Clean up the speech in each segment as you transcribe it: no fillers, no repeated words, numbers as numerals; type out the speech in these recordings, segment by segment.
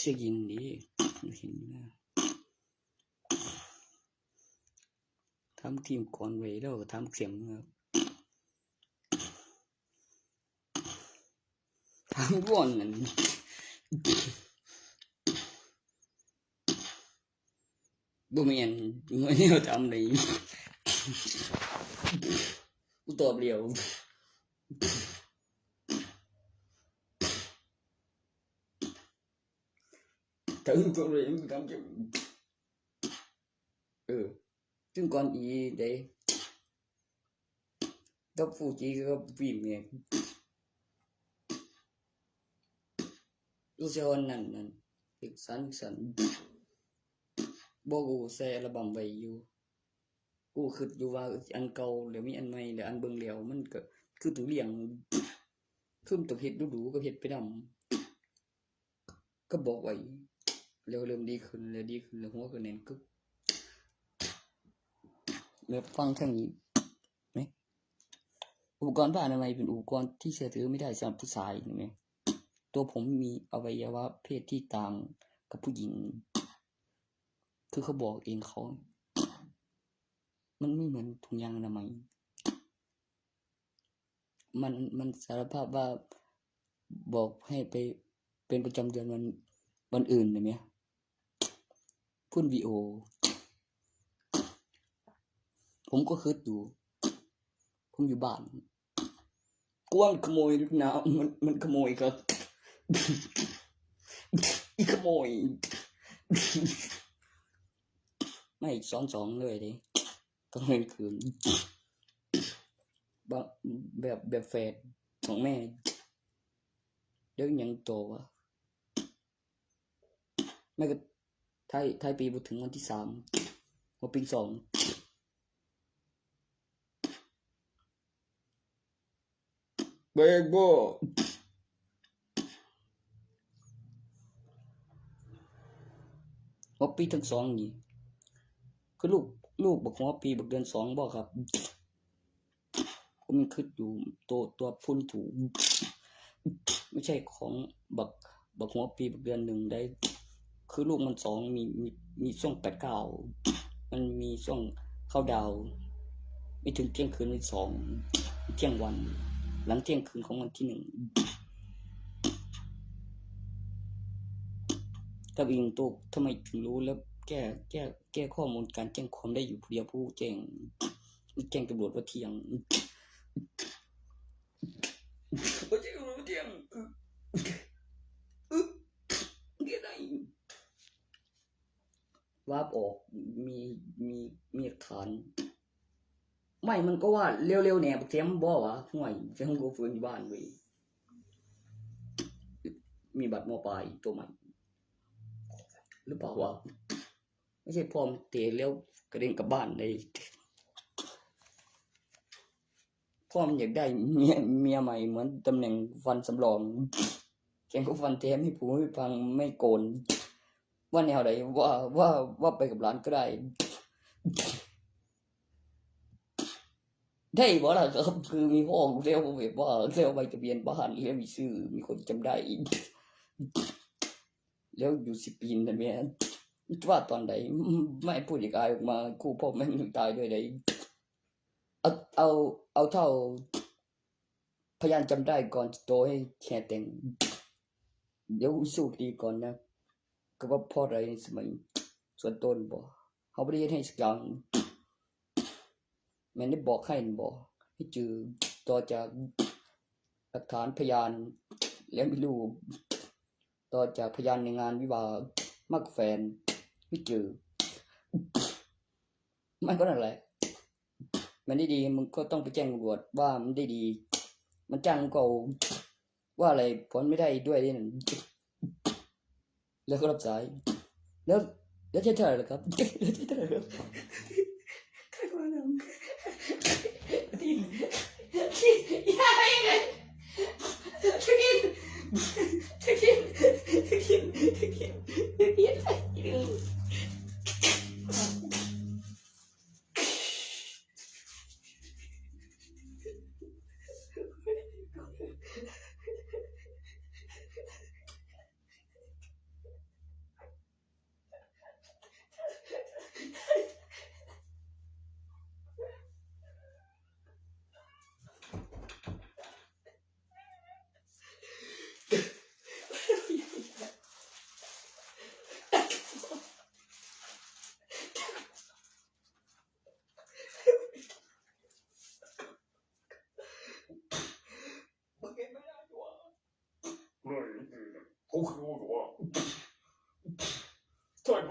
จะกินดีเห็นนะทำทีมก่อนไว้แล้วทำเสียงครับทำก่อนนั่นบ่แม่นเมื่อนี้เราทำได้กูตอบเร็วถึงตัวเลยมึงทำจะถึงก่อนอีเด้กับฟูจิกับฟิล์มเนี่ยรู้สึกว่านั่นอีกสันบ่กูใส่อัลบั้มไว้อยู่กูคิดอยู่ว่าอันเก่าแล้วมีอันใหม่แล้วอันเบิ่งแล้วมันก็คือตัวเรียงคือมันต้องเฮ็ดดูๆก็เฮ็ดไปนำก็บอกไว้แล้วเริ่มดีขึ้นแล้วหัวก็แน่นกึกแล้วฟังทางนี้ไหมอุปกรณ์ผ้าอนามัยเป็นอุปกรณ์ที่เชื่อถือไม่ได้สำหรับผู้ชายเห็นไหมตัวผมมีอวัยวะเพศที่ต่างกับผู้หญิงคือเขาบอกเองเขามันไม่เหมือนถุงยางอนามัยมันสารภาพว่าบอกให้ไปเป็นประจำเดือนวันอื่นเห็นไหมพุ่นวีโอผมก็คิดอยู่ผมอยู่บ้านกวนขโมยลูกน้ำมันขโมยครับอีขโมยไม่ซ้อนสองเลยดิต้องเล่นคืนแบบแฟดของแม่เดี๋ยวยังโตวะแม่ก็ไทยปีบุถึงวันที่3วันปี2เบกโบหัวปีทั้ง2นี่คือลูกบอกหัวปีบอกเดือน2บ่ครับผมคิดอยู่ตัวพุ่นถูไม่ใช่ของบักหัวปีบักเดือน1ได้คือลูกมัน2มีช่วง8-9มันมีช่วงเข้าดาวไม่ถึงเที่ยงคืนวัน2เที่ยงวันหลังเที่ยงคืนของวันที่1กับอีกตัวทำไมถึงรู้แล้วแก้ข้อมูลการแจ้งความได้อยู่เดียวผู้แจ้งตำรวจว่าเที่ยงว่าเที่ยงวาบออกมีฐานไม่มันก็ว่าเร็วๆแหน่บักเทียมบ่วะห่วยเจ้ากูฟื้นอยู่บ้านเว้ยมีบัตรม.ปลายตัวใหม่หรือเปล่าวะไม่ใช่พอมเตะแล้วกระเด็นกลับบ้านเลยพ่อมันอยากได้เมียใหม่เหมือนตำแหน่งฟันสำรองแกก็ฟันแท้ไม่ผูไม่พังไม่โกนว่าแนวไหนว่าไปกับร้านก็ได้ได้บ่ล่ะครับคือมีห้องเร็วแบบว่าเร็วใบทะเบียนบ้านแล้วมีชื่อมีคนจำได้แล้วอยู่10 ปีนั่นแหละว่าตอนใดไม่พูดอีกอายออกมาคู่พ่อแม่งตายด้วยได้เอาเท่าพยานจำได้ก่อนโตให้แค่แต่งเดี๋ยวสู้ดีก่อนนะก็ว่าพ่ออะไรสมัยส่วนต้นบ่เขาไม่ได้ให้สักอย่างแม่ได้บอกให้ให้จือต่อจากหลักฐานพยานแล้วไม่รู้ต่อจากพยานในงานวิวาห์มักแฟนไม่จือมันก็นั่นแหละมันได้ดีมึงก็ต้องไปแจ้งตำรวจว่ามันได้ดีมันจ้างก็ว่าอะไรผลไม่ได้ด้วยนี่แล้วก็รับสายแล้วจะเท่าไหร่ล่ะครับแล้วจะเท่าไหร่ครับใครว่าน้ำที่ยายเลยจะกิน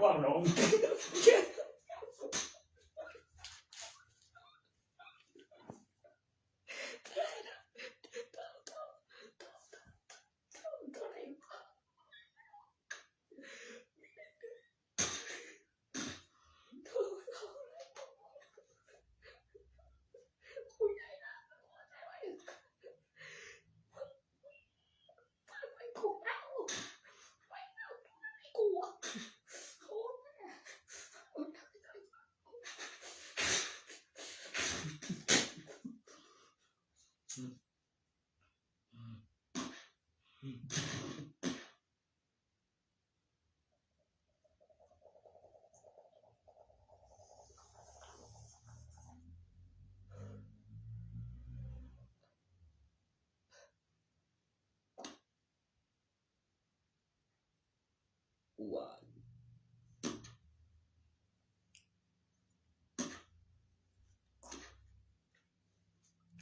ว่าน้องว่า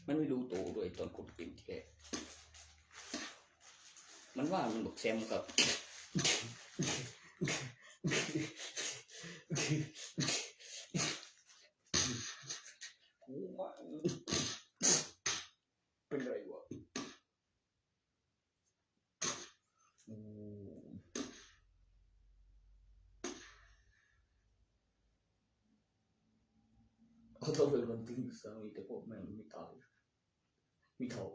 มันไม่รู้ตัวด้วยตอนกดกินแค่มันว่ามันบอกแซมกับเป็นไรวะเขาต้องเป็นคนที่สามีแต่พวกแม่งไม่ตายไม่เท่า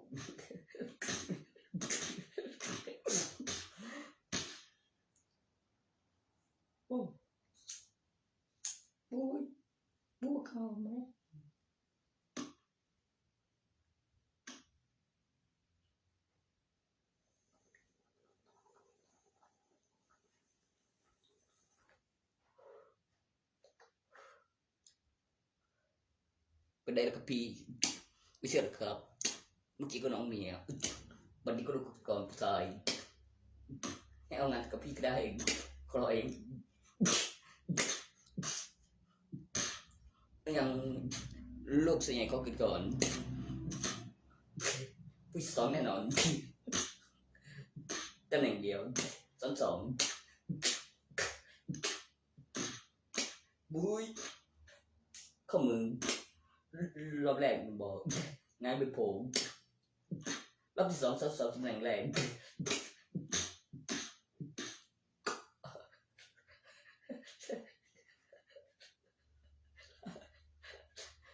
โอ้บูเข้าไหมเป็นได้แล้วกับพี่ไม่เชื่อหรอกครับเมื่อกี้ก็น้องเมียวันนี้ก็รู้ก่อนผู้ชายให้เอางานกับพี่ก็ได้ขอเองยังลูกส่วนใหญ่เขากินก่อนผู้สองแน่นอนตำแหน่งเดียวสองบุ้ยข้อมือรอบแรกมันบอกง่ายเป็นผมรอบที่สองตำแหน่งแรก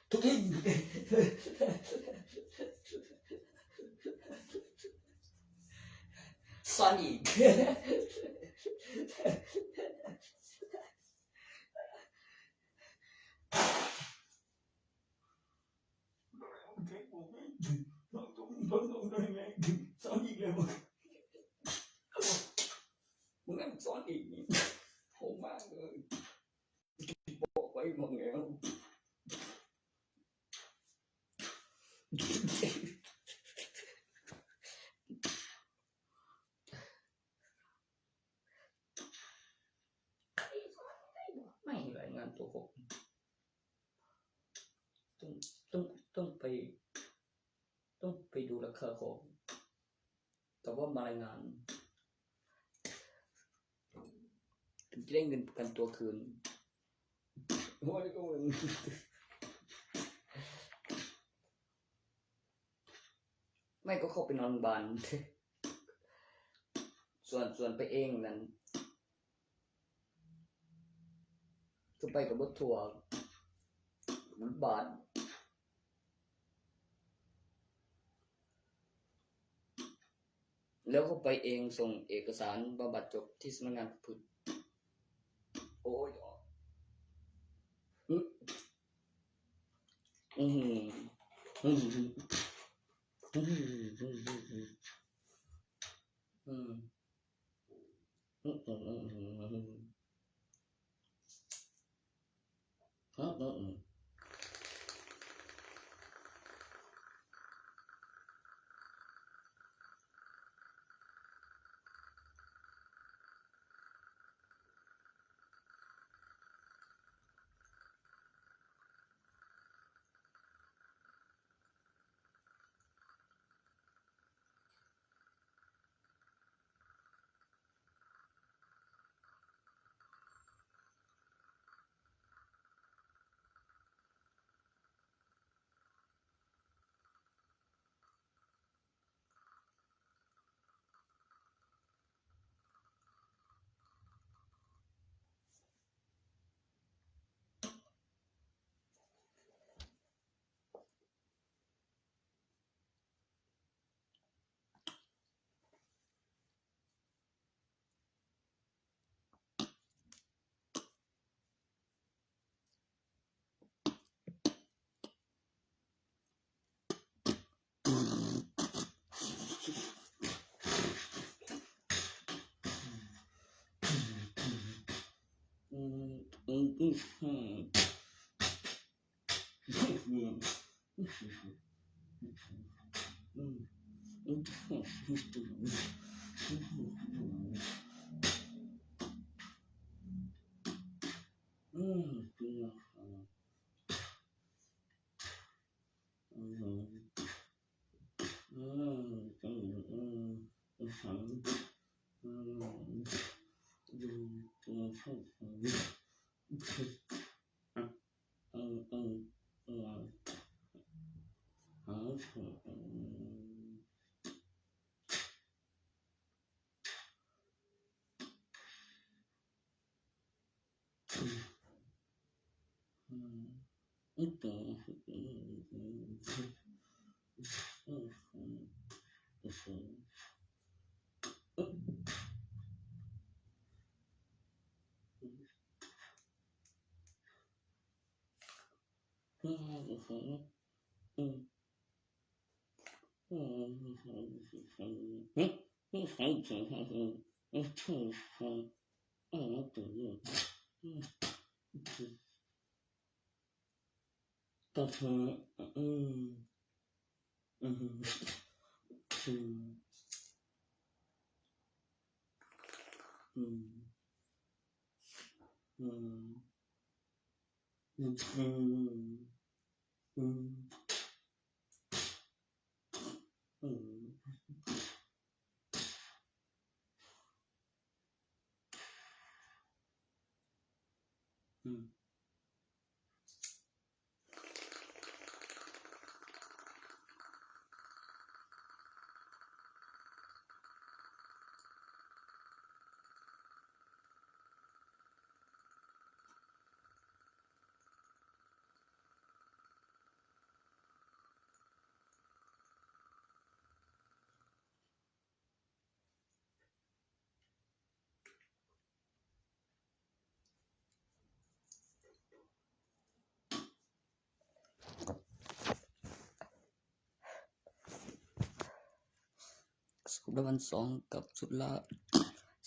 ทุกทีซ้อนอีกซ้อนอีกเลยมึงนั่งซ้อนอีกโหมากเลยบอกไว้มึงแล้วไม่รายงานตัวผมต้องไปดูราคาของแต่ว่ามารายงานถึงจะได้เงินประกันตัวคืนว่าก็มึงไม่ก็เข้าไปนอนบ้านส่วนไปเองนั้นก็ไปกับรถทัวร์บาทแล้วก็ไปเองส่งเอกสารบำบัดจบที่สำนักงานพุทธโอ้ย สุดละวัน2กับสุดละ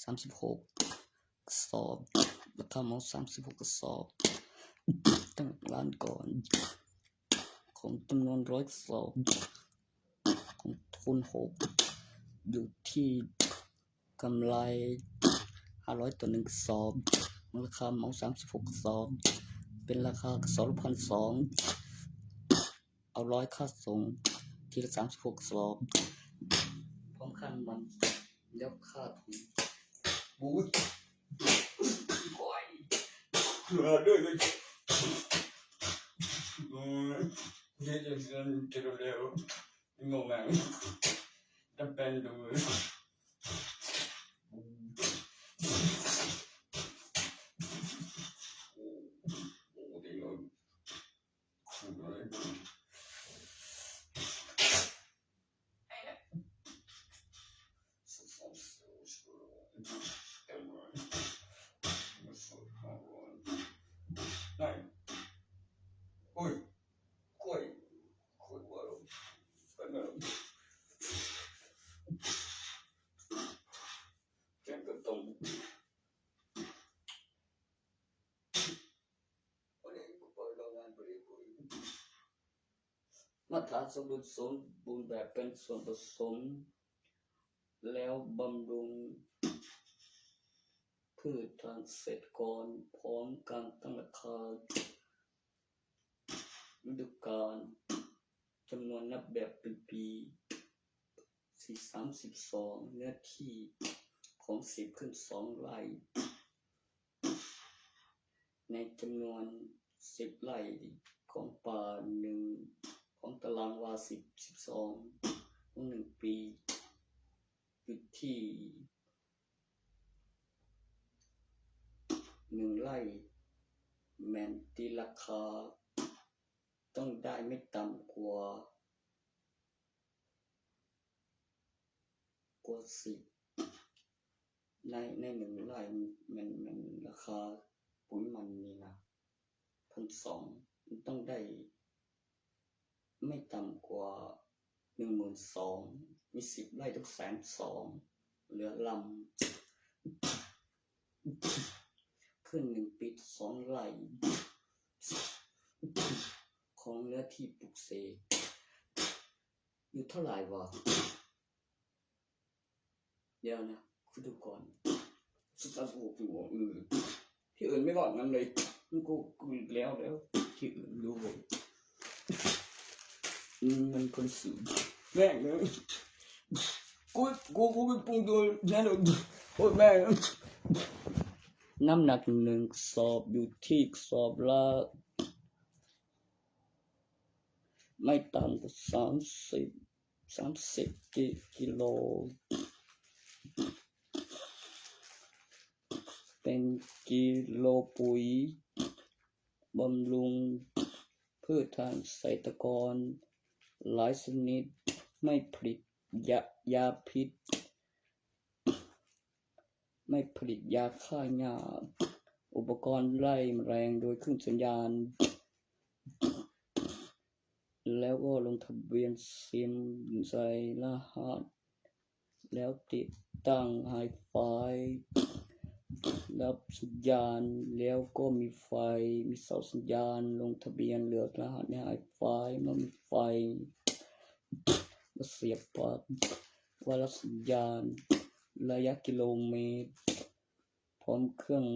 36กระสอบราคาเหมา36กระสอบตั้งร้านก่อนของจำนวน100กระสอบของทุน6อยู่ที่กำไร500ต่อ1กระสอบราคาเหมา36กระสอบเป็นราคากระสอบละ 1,200 เอา100ค่าส่งทีละ36กระสอบพร้อมค่าน้ำมันแล้วค่าถุงบู๊ดโอ้ยด้วยเลยเดี๋ยวจะเร็วๆงงมั้ยจำเป็นด้วยมาตรฐานสมดุลสมบูรณ์แบบเป็นส่วนผสมแล้วบำรุงพืชทางเกษตรกรพร้อมการตั้งราคาฤดูกาลจำนวนนับแบบเป็นปี432เนื้อที่ของ10ขึ้น2ไร่ในจำนวน10ไร่ของป่า1ของตารางวา12ของ1ปีอยู่ที่1ไร่แม่นตีราคาต้องได้ไม่ต่ำกว่า10ใน1ไร่มันราคาปุ๋ยมันนี่นะ 1,200 มันต้องได้ไม่ต่ำกว่า 12,000 มี10ไร่ต้อง 120,000 เหลือลำคือ ขึ้น1 ปี2 ไร่ของเนื้อที่ปลูกเสกอยู่เท่าไหร่วะเดี๋ยวนะคุณดูก่อนสุดท้ายกูบอกที่อื่นไม่บอกงั้นเลยกูอีกแล้วที่อื่นดูเลยมันคนสูงแม่งเลยกูไปปรุงตัวแน่นอนโอ้ยแม่งน้ำหนัก1 สอบอยู่ที่สอบละไม่ต่ำกว่า30กิโลเป็นกิโลปุ๋ยบำรุงพืชทางเกษตรกรหลายชนิดไม่ผลิตยาพิษไม่ผลิตยาฆ่าหญ้าอุปกรณ์ไล่แมลงโดยเครื่องสัญญาณแล้วก็ลงทะเบียนซิมใส่รหัสแล้วติดตั้งไฮไฟรับสัญญาณแล้วก็มีไฟมีเสาสัญญาณลงทะเบียนเลือกรหัสในไฮไฟมันมีไฟมาเสียบปลั๊กว่ารับสัญญาณระยะกิโลเมตรพร้อมเครื่อง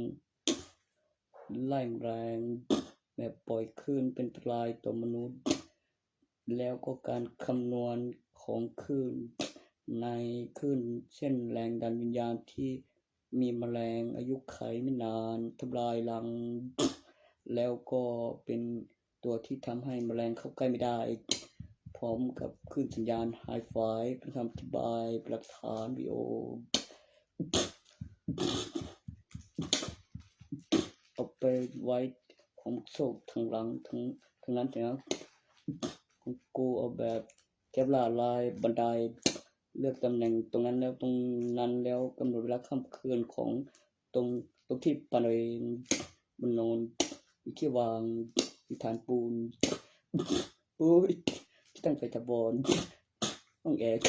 ไล่แมลงแบบปล่อยคลื่นเป็นอันตรายต่อมนุษย์แล้วก็การคำนวณของคลื่นในคลื่นเช่นแรงดันวิญญาณที่มีแมลงอายุไขไม่นานทำลายรังแล้วก็เป็นตัวที่ทำให้แมลงเข้าใกล้ไม่ได้พร้อมกับคลื่นสัญญาณไฮไฟเป็นคำอธิบายหลักฐานวิดีโอเอาไปไว้ของโซ่ทางหลังทั้งนั้นของกูเอาแบบแคปลายบันไดเลือกตำแหน่งตรงนั้นแล้วตรงนั้นแล้วกำหนดเวลาค่ำคืนของตรงที่ปานบนโนนที่วางฐานปูนโอ้ยที่ตั้งไฟตะบอนห้องแอร์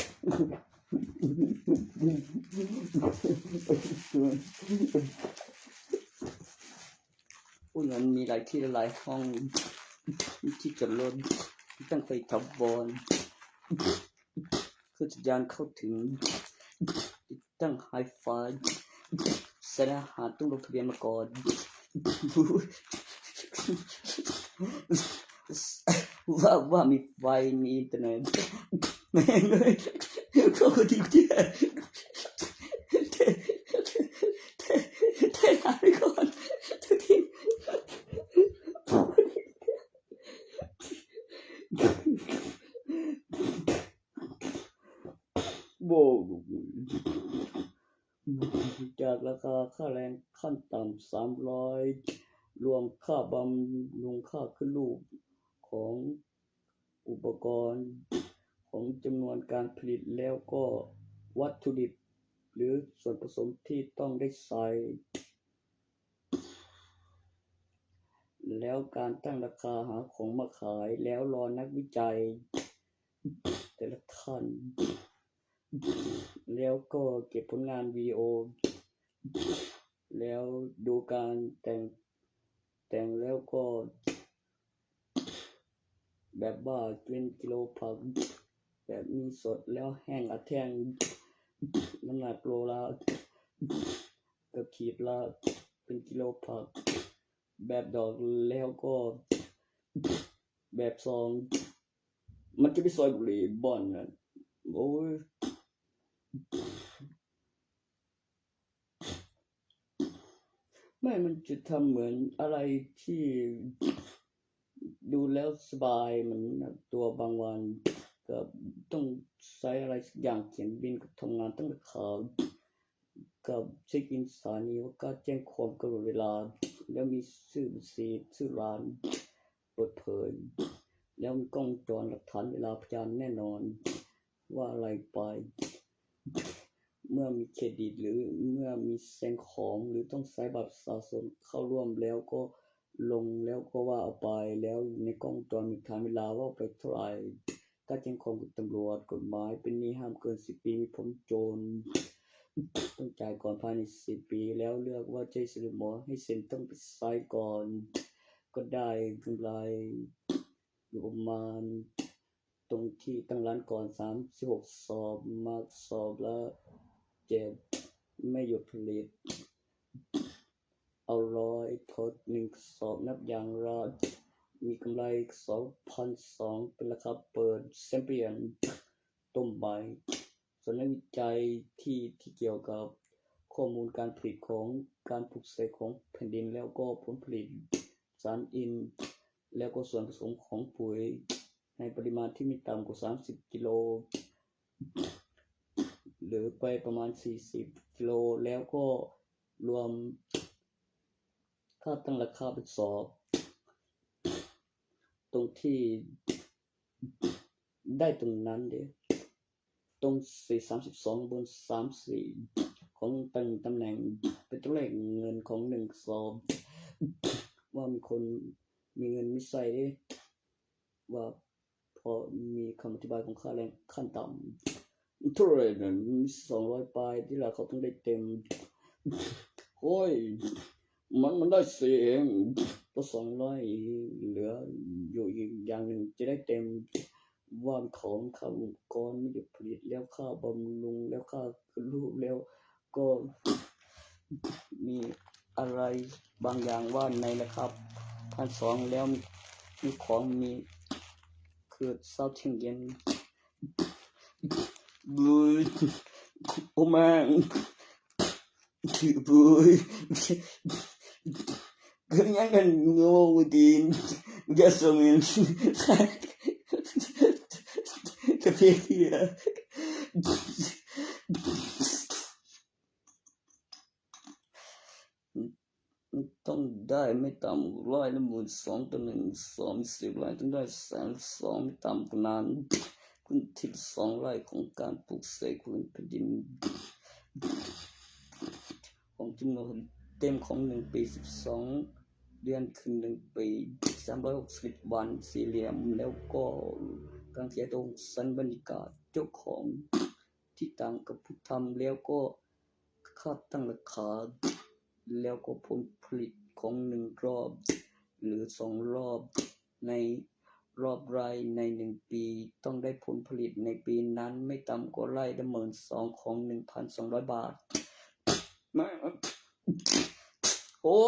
พูดนั้นมีหลายที่หลายห้องที่จอดรถที่ตั้งไฟตะบอนคือสัญญาณเข้าถึงตั้งไฮไฟใส่รหัสต้องลงทะเบียนมาก่อนว่ามีไฟมีอินเทอร์เน็ตแม่งเลยเขาก็ดีที่เทหายก่อนทิ้งโบจากราคาค่าแรงขั้นต่ำ300รวมค่าบำรุงค่าขึ้นรูปของอุปกรณ์ของจำนวนการผลิตแล้วก็วัตถุดิบหรือส่วนผสมที่ต้องได้ใส่แล้วการตั้งราคาหาของมาขายแล้วรอนักวิจัยแต่ละท่านแล้วก็เก็บผลงานวิดีโอแล้วดูการแต่งแล้วก็แบบว่าเป็นกิโลผักแบบมีสดแล้วแห้งอัดแท่งน้ำหนักโลละกับขีดละเป็นกิโลผักแบบดอกแล้วก็แบบซองมันจะไปซอยบุหรี่บ่อนนะโอ้ยไม่มันจะทำเหมือนอะไรที่ดูแล้วสบายเหมือนตัวบางวันก็ต้องใช้อะไรสักอย่างเขียนบินกับทำงานตั้งแต่ข่าวกับเช็คอินสถานีว่าการแจ้งความกำหนดเวลาแล้วมีชื่อบัญชีชื่อร้านเปิดเผยแล้วมีกล้องจรหลักฐานเวลาพยานแน่นอนว่าอะไรไปเมื่อมีเครดิตหรือเมื่อมีแสดงของหรือต้องใช้บัตรประชาชนเข้าร่วมแล้วก็ลงแล้วก็ว่าเอาไปแล้วในกล้องจรมีฐานเวลาว่าไปเท่าไหร่การแจ้งความกับตำรวจกฎหมายเป็นหนี้ห้ามเกิน10 ปีมีผลโจร ต้องจ่ายก่อนภายใน10 ปีแล้วเลือกว่าจะซื้อหมอให้เซ็นต้องไปซ้ายก่อนก็ได้กำไรอยู่ประมาณตรงที่ตั้งร้านก่อน36สอบมาสอบแล้วเจ็บไม่หยุดผลิตเอา100ทด1สอบนับอย่างละมีกำไร 2,200 เป็นราคาเปิดแชมเปี้ยนต้มใบส่วนนักวิจัยที่เกี่ยวกับข้อมูลการผลิตของการปลูกเสกของแผ่นดินแล้วก็ผลผลิตสารอินแล้วก็ส่วนผสมของปุ๋ยในปริมาณที่ไม่ต่ำกว่า30กิโลหรือไปประมาณ40กิโลแล้วก็รวมค่าตั้งราคาเป็นสอบตรงที่ได้ตรงนั้นเด้ตรง432บน34ของตำแหน่งเป็นตัวเลขเงินของ1สอบว่ามีคนมีเงินไม่ใส่เด้ว่าพอมีคำอธิบายของค่าแรงขั้นต่ำเท่าไหร่นั่น200ปลายที่ละเขาต้องได้เต็มโอ้ยมันได้4เองก็200เหลืออยู่อีกอย่างหนึ่งจะได้เต็มว่าของค่าอุปกรณ์ไม่หยุดผลิตแล้วค่าบำรุงแล้วค่าขึ้นรูปแล้วก็มีอะไรบางอย่างว่าในราคา1,200แล้วมีของมีคือเช้าเที่ยงเย็นบุยโอ้แม่งบุยGanyan ngo din gasomin kapia ต้องได้ไม่ต่ำกว่า112,000ต่อ1 10 ไร่ต้องได้120,000ไม่ต่ำกว่านั้นพื้นที่2 ไร่ของการปลูกเสกพื้นแผ่นดินของจำนวนเต็มของ1ปี12 เดือนคือ1ปี360 วันสี่เหลี่ยมแล้วก็การเขียนตรงสันบรรยากาศเจ้าของที่ต่างกับผู้ทำแล้วก็ค่าตั้งราคาแล้วก็ผลผลิตของ1รอบหรือ2รอบในรอบไร่ใน1ปีต้องได้ผลผลิตในปีนั้นไม่ต่ำกว่าไร่ละ12,000ของ 1,200 บาทมาโอ้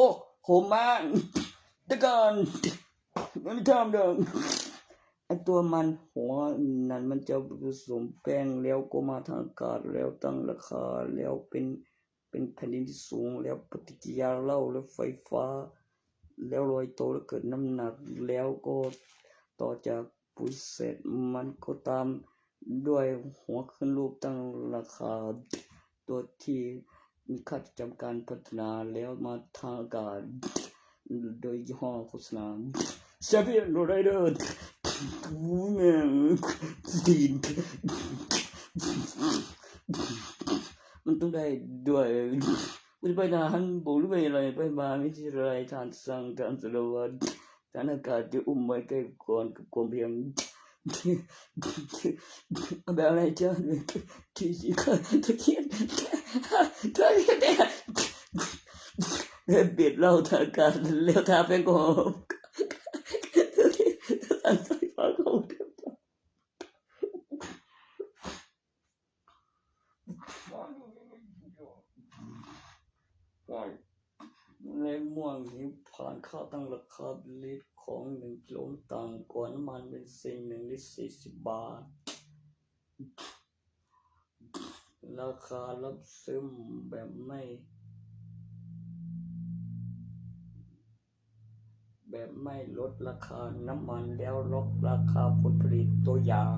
โหมันตะกันมันไม่ทำเดิมไอตัวมันหัวนั้นมันจะผสมแป้งแล้วก็มาทางอากาศแล้วตั้งราคาแล้วเป็นแผ่นดินที่สูงแล้วปฏิกิริยาเล่าแล้วไฟฟ้าแล้วลอยโตแล้วเกิดน้ำหนักแล้วก็ต่อจากปุ๋ยเสร็จมันก็ตามด้วยหัวขึ้นรูปตั้งราคาตัวที่มีค่าจำการพัฒนาแล้วมาทางอากาศโดยยี่ห้อโฆษณาเซเวียนโรไรเดอร์แม่งดีนมันต้องได้ด้วยมันไปทหารบกหรือไปอะไรไปมาไม่ใช่อะไรทานสั่งการสารวัตรทานอากาศจะอุ้มไว้ใกล้ก่อนกับความเพียงแบบอะไรเจ้าที่ตะเคียนตะเคียนเนี่ยเบียดเราทางอากาศแล้วทาเป็นก็อันไฟฟ้าเขาในม่วงนี้ผ่านค่าตั้งราคาลิตรของ1กิโลต่างกว่าน้ำมันเบนซิน1ลิตร40 บาทราคารับซื้อแบบไม่ลดราคาน้ำมันแล้วลดราคาผลผลิตตัวอย่าง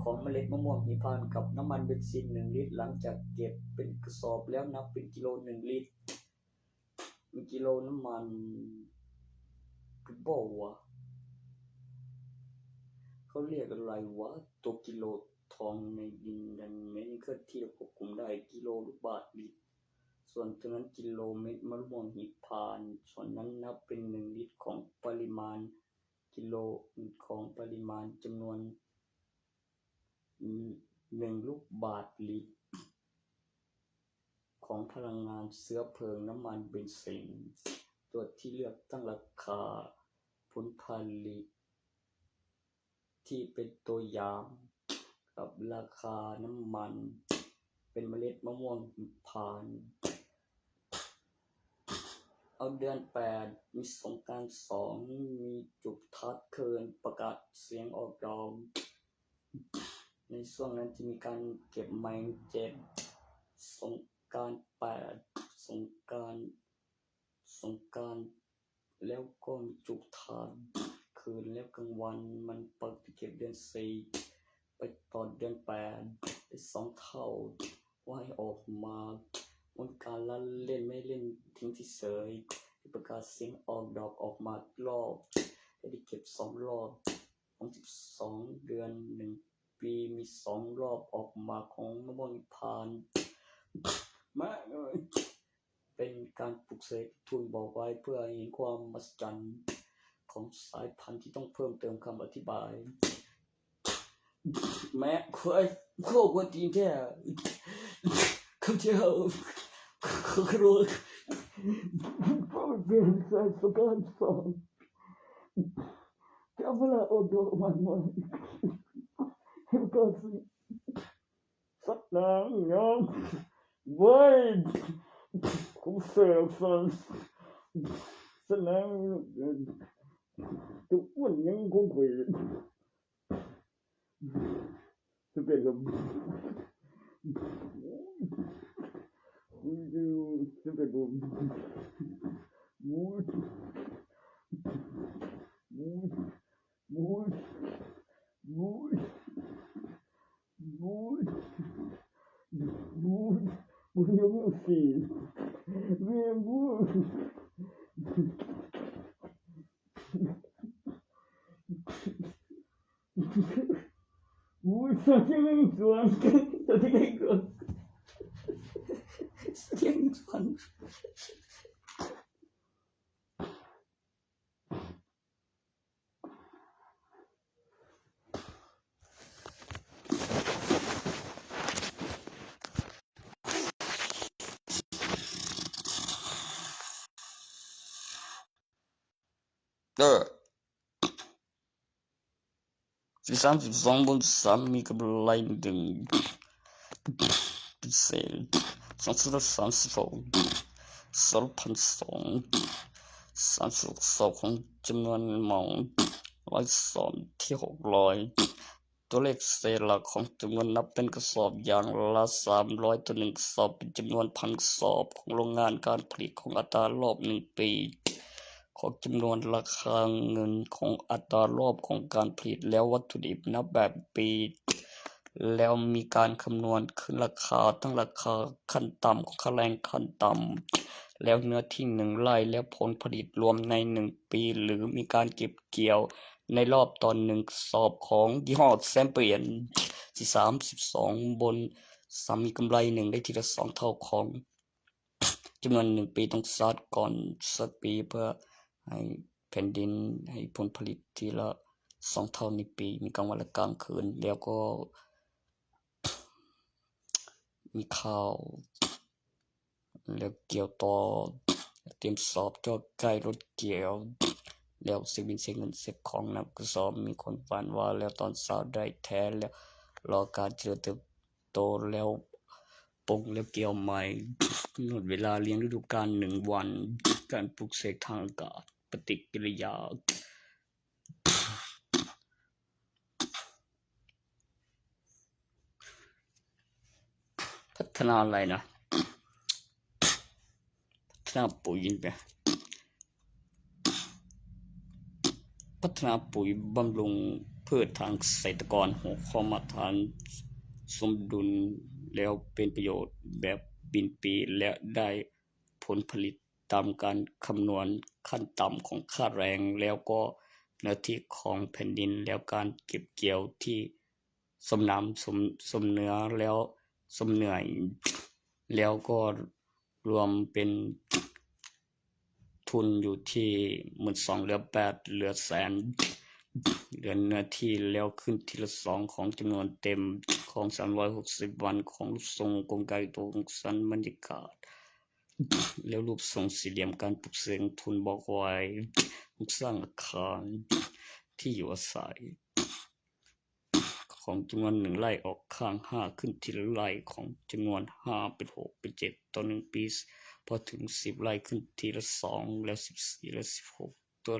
ของเมล็ดมะม่วงหิมพานต์กับน้ำมันเบนซิน1ลิตรหลังจากเก็บเป็นกระสอบแล้วนับเป็นกิโล1ลิตรกิโลน้ำมันคือบ่วะเขาเรียกอะไรวะตัวกิโลทองในดินดันเมตรเคลื่อนที่ควบคุมได้กิโลลูกบาศก์ลิตรส่วนตัวนั้นกิโลเมตรมะม่วงหิมพานต์ส่วนนั้นนับเป็น1ลิตรของปริมาณกิโลของปริมาณจำนวน1ลูกบาศก์ลิตร ของพลังงานเชื้อเพลิงน้ำมันเบนซินตัวที่เลือกตั้งราคาผลผลิตที่เป็นตัวอย่างกับราคาน้ำมันเป็นเมล็ดมะม่วงหิมพานต์เอาเดือน8มีสงกรานต์2มีจุดทัดเคินประกาศเสียงออกดอกในช่วงนั้นจะมีการเก็บไมค์7สงกรานต์8สงกรานต์แล้วก็มีจุดทัดคืนแล้วกลางวันมันเปิดไปเก็บเดือน4ไปต่อเดือน8ได้2เท่าว่าให้ออกมาวันการละเล่นไม่เล่นทิ้งที่เสยที่ประกาศเสียงออกดอกออกมารอบได้เก็บ2รอบของ12เดือน1ปีมี2รอบออกมาของมะม่วงหิมพานต์มาเป็นการปลุกเสกทูลบอกไว้เพื่อเห็นความมหัศจรรย์ของสายพันธุ์ที่ต้องเพิ่มเติมคำอธิบายแม่เคยโคกวนตีนแท้เขาเจ้าเขากลัวเป็นสายสการสองจะเวลาออกดอกมันให้ก็สิสักนางยองเว้ยกูเสียฟันสนามทุกวันยังคงคุยจะเป็นกับจะเป็นกับมูดมูดมูดมูดมูดมูดมูดยังไม่สิเรียนมูดมูดสติยังส่วนสติยังส่วนสติยังส่วนที่32บน3มีกำไร1%236 36ของจำนวนหมอง102ที่600ตัวเลขเศษหลักของจำนวนนับเป็นกระสอบอย่างละ300ต่อ1กระสอบเป็นจำนวน1,000กระสอบของโรงงานการผลิตของอัตรารอบ1ปีของจำนวนราคาเงินของอัตรารอบของการผลิตแล้ววัตถุดิบนับแบบปีแล้วมีการคำนวณขึ้นราคาตั้งราคาขั้นต่ำของค่าแรงขั้นต่ำแล้วเนื้อที่1ไร่แล้วผลผลิตรวมใน1ปีหรือมีการเก็บเกี่ยวในรอบตอน1กระสอบของยี่ห้อแซมเปียนที่32บน3มีกำไร1ได้ทีละ2เท่าของจำนวน1ปีต้องสตาร์ทก่อนสักปีเพื่อให้แผ่นดินให้ผลผลิตทีละ2เท่าในปีมีกลางวันและกลางคืนแล้วก็มีข้าวแล้วเกี่ยวต่อเตรียมสอบก็ใกล้รถเกี่ยวแล้วเสียเงินเสียของนับกระสอบมีคนฝันว่าแล้วตอนเช้าได้แท้แล้วรอการเจริญเติบโตแล้วปงแล้วเกี่ยวใหม่กำหนดเวลาเลี้ยงฤดูกาล1วันการปลูกเสกทางอากาศปฏิกิริยาพัฒนาอะไรนะพัฒนาปุ๋ยนะพัฒนาปุ๋ยบำรุงพืชทางเกษตรกรหัวข้อมาตรฐานสมดุลแล้วเป็นประโยชน์แบบปีนปีและได้ผลผลิตตามการคำนวณขั้นต่ำของค่าแรงแล้วก็เนื้อที่ของแผ่นดินแล้วการเก็บเกี่ยวที่สมน้ำสมเนื้อแล้วสมเหนื่อยแล้วก็รวมเป็นทุนอยู่ที่12,000เหลือ8เหลือ100,000 เดือนเนื้อที่แล้วขึ้นทีละ2ของจำนวนเต็มของ360วันของรูปทรงกลไกตัวสันบรรยากาศแล้วรูปทรงสี่เหลี่ยมการปลุกเสกทุนบอกไว้โครงสร้างอาคารที่อยู่อาศัยของจำนวน1ไร่ออกข้าง5ขึ้นทีละไร่ของจำนวน5เป็น6เป็น7ต่อ1ปีพอถึง10ไร่ขึ้นทีละ2แล้ว14แล้ว16ตัว